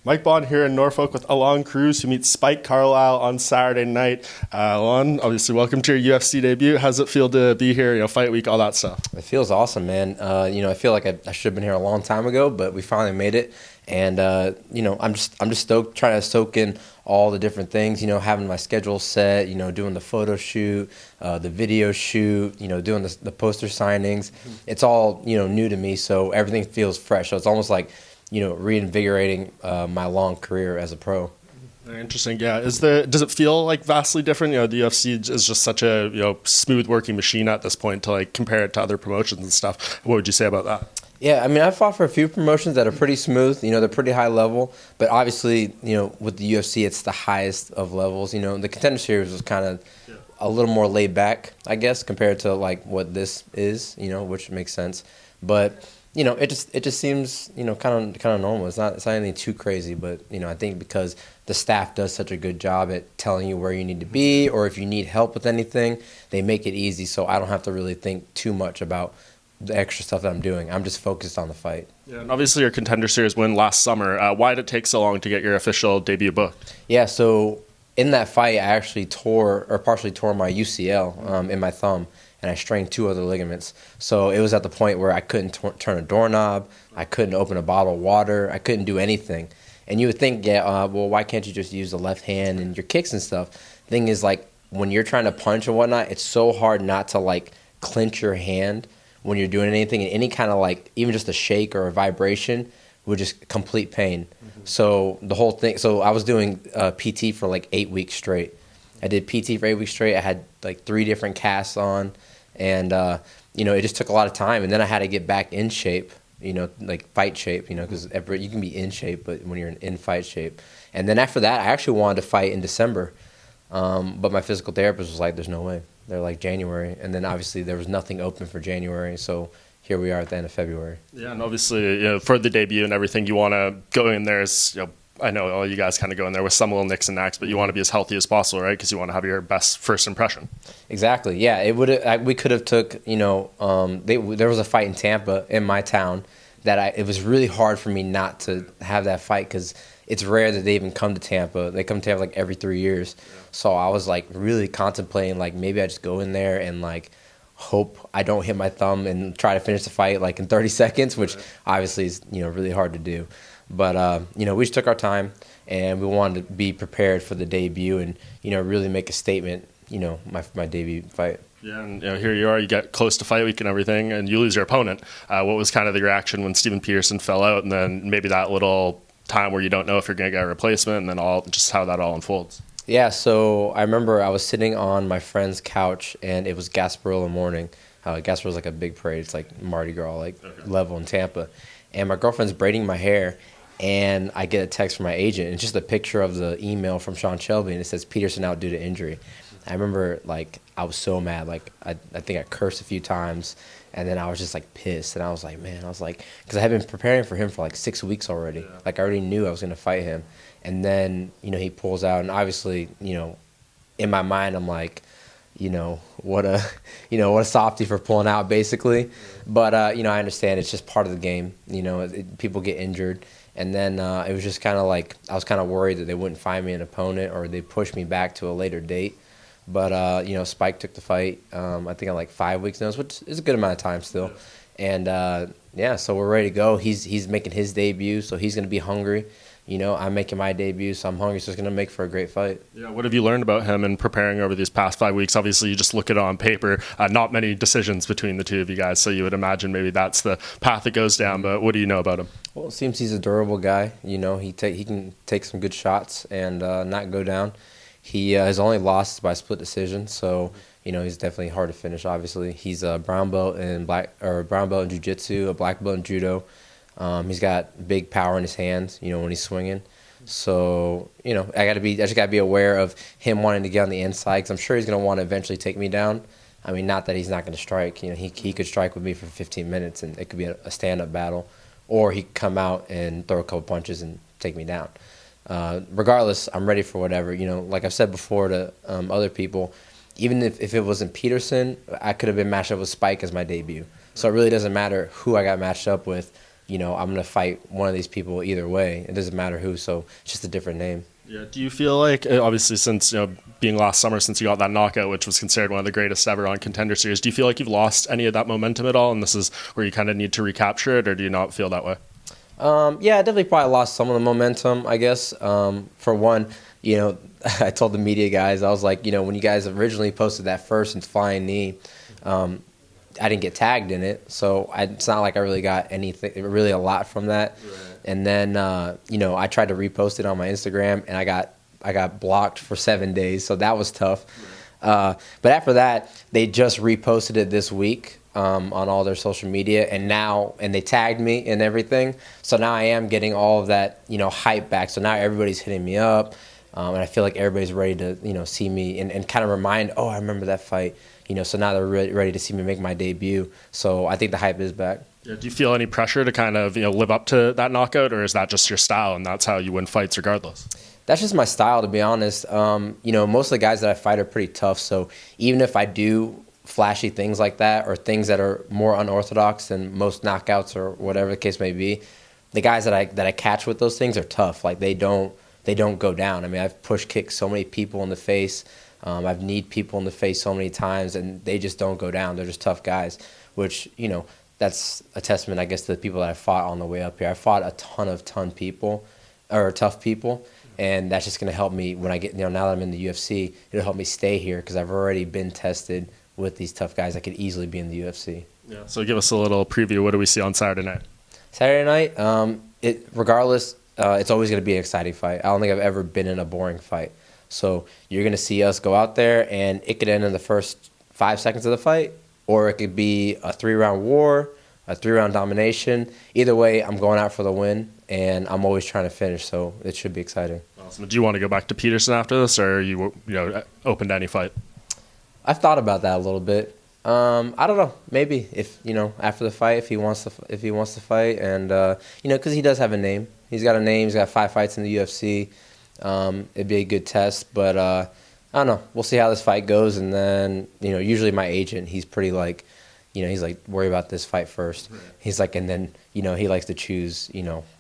Mike Bohn here in Norfolk with Aalon Cruz, who meets Spike Carlisle on Saturday night. Aalon, obviously, welcome to your UFC debut. How's it feel to be here? Fight week, all that stuff. It feels awesome, man. I feel like I should have been here a long time ago, but we finally made it. And I'm just stoked, trying to soak in all the different things. Having my schedule set. Doing the photo shoot, the video shoot. Doing the poster signings. It's all new to me, so everything feels fresh. So it's almost like reinvigorating my long career as a pro. Very interesting. Yeah. Does it feel like vastly different? The UFC is just such a smooth working machine at this point to compare it to other promotions and stuff. What would you say about that? Yeah, I've fought for a few promotions that are pretty smooth. They're pretty high level, but obviously, with the UFC, it's the highest of levels. The Contender Series was kind of a little more laid back, I guess, compared to what this is. Which makes sense. But it just seems kind of normal. It's not anything too crazy, but I think because the staff does such a good job at telling you where you need to be, or if you need help with anything, they make it easy. So I don't have to really think too much about the extra stuff that I'm doing. I'm just focused on the fight. Yeah, and obviously your Contender Series win last summer. Why did it take so long to get your official debut booked? Yeah, so in that fight, I actually partially tore my UCL in my thumb, and I strained 2 other ligaments. So it was at the point where I couldn't turn a doorknob, I couldn't open a bottle of water, I couldn't do anything. And you would think, well, why can't you just use the left hand and your kicks and stuff? Thing is, when you're trying to punch and whatnot, it's so hard not to clench your hand when you're doing anything, and any kind of even just a shake or a vibration would just complete pain. Mm-hmm. So the whole thing. So I was doing PT for 8 weeks straight. I did PT for 8 weeks straight. I had 3 different casts on, and it just took a lot of time. And then I had to get back in shape, fight shape, because you can be in shape, but when you're in fight shape. And then after that, I actually wanted to fight in December, but my physical therapist was like, "There's no way." They're January, and then obviously there was nothing open for January, so here we are at the end of February. Yeah, and obviously, for the debut and everything, you want to go in there as, I know all you guys kind of go in there with some little nicks and knacks, but you want to be as healthy as possible, right? Because you want to have your best first impression. Exactly. Yeah, we could have took, there was a fight in Tampa in my town that it was really hard for me not to have that fight because it's rare that they even come to Tampa. They come to Tampa every 3 years. Yeah. So I was really contemplating maybe I just go in there and hope I don't hit my thumb and try to finish the fight in 30 seconds, which obviously is really hard to do. But we just took our time and we wanted to be prepared for the debut and really make a statement. My debut fight. Yeah, and here you are. You get close to fight week and everything, and you lose your opponent. What was kind of the reaction when Steven Peterson fell out, and then maybe that little time where you don't know if you're going to get a replacement, and then just how that all unfolds? Yeah, so I remember I was sitting on my friend's couch, and it was Gasparilla morning. Gasparilla's a big parade. It's Mardi Gras, level in Tampa. And my girlfriend's braiding my hair, and I get a text from my agent, and it's just a picture of the email from Sean Shelby, and it says Peterson out due to injury. I remember, I was so mad. I think I cursed a few times, and then I was just, pissed. And I was because I had been preparing for him for, 6 weeks already. Yeah. I already knew I was going to fight him. And then, he pulls out. And obviously, in my mind, I'm what a softie for pulling out, basically. Yeah. But, I understand it's just part of the game. People get injured. And then it was just kind of I was kind of worried that they wouldn't find me an opponent or they'd push me back to a later date. But, Spike took the fight, I think on 5 weeks notice, which is a good amount of time still. And, so we're ready to go. He's making his debut, so he's going to be hungry. I'm making my debut, so I'm hungry, so it's going to make for a great fight. Yeah, what have you learned about him in preparing over these past 5 weeks? Obviously, you just look at it on paper. Not many decisions between the two of you guys, so you would imagine maybe that's the path that goes down. But what do you know about him? Well, it seems he's a durable guy. He can take some good shots and not go down. He his only loss is by split decision, so he's definitely hard to finish. Obviously, he's a brown belt in jiu-jitsu, a black belt in judo. He's got big power in his hands, when he's swinging. So I just gotta be aware of him wanting to get on the inside because I'm sure he's gonna want to eventually take me down. Not that he's not gonna strike. He could strike with me for 15 minutes and it could be a stand-up battle, or he could come out and throw a couple punches and take me down. Regardless, I'm ready for whatever. Like I've said before to other people, even if it wasn't Peterson, I could have been matched up with Spike as my debut. So it really doesn't matter who I got matched up with. I'm going to fight one of these people either way. It doesn't matter who, so it's just a different name. Yeah. Do you feel like, obviously, since being last summer, since you got that knockout, which was considered one of the greatest ever on Contender Series, do you feel like you've lost any of that momentum at all, and this is where you kind of need to recapture it, or do you not feel that way? Yeah, I definitely probably lost some of the momentum, I guess. For one, I told the media guys, I was like, when you guys originally posted that first and flying knee, I didn't get tagged in it, so it's not like I really got anything, really a lot from that. Right. And then, I tried to repost it on my Instagram, and I got blocked for 7 days, so that was tough. Right. But after that, they just reposted it this week on all their social media, and they tagged me and everything. So now I am getting all of that, hype back. So now everybody's hitting me up, and I feel like everybody's ready to, see me and kind of remind, oh, I remember that fight. So now they're ready to see me make my debut. So I think the hype is back. Yeah, do you feel any pressure to kind of live up to that knockout, or is that just your style and that's how you win fights regardless? That's just my style, to be honest. Most of the guys that I fight are pretty tough. So even if I do flashy things like that, or things that are more unorthodox than most knockouts or whatever the case may be, the guys that I catch with those things are tough. Like they don't go down. I mean, I've push kicked so many people in the face. I've kneed people in the face so many times, and they just don't go down. They're just tough guys, which, that's a testament, I guess, to the people that I fought on the way up here. I fought a ton of tough people, and that's just going to help me when I get, now that I'm in the UFC, it'll help me stay here because I've already been tested with these tough guys. I could easily be in the UFC. Yeah. So give us a little preview. What do we see on Saturday night? Saturday night, regardless, it's always going to be an exciting fight. I don't think I've ever been in a boring fight. So you're going to see us go out there, and it could end in the first 5 seconds of the fight, or it could be a 3-round war, a 3-round domination. Either way, I'm going out for the win, and I'm always trying to finish, so it should be exciting. Awesome. Do you want to go back to Peterson after this, or are you open to any fight? I've thought about that a little bit. I don't know. Maybe if after the fight, if he wants to fight, and because he does have a name. He's got a name. He's got 5 fights in the UFC. It'd be a good test, but I don't know. We'll see how this fight goes, and then usually my agent, he's pretty he's like, worry about this fight first. Right. He's like, and then he likes to choose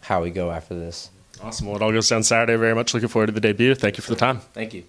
how we go after this. Awesome. Well, it all goes down Saturday. Very much looking forward to the debut. Thank you for the time. Thank you.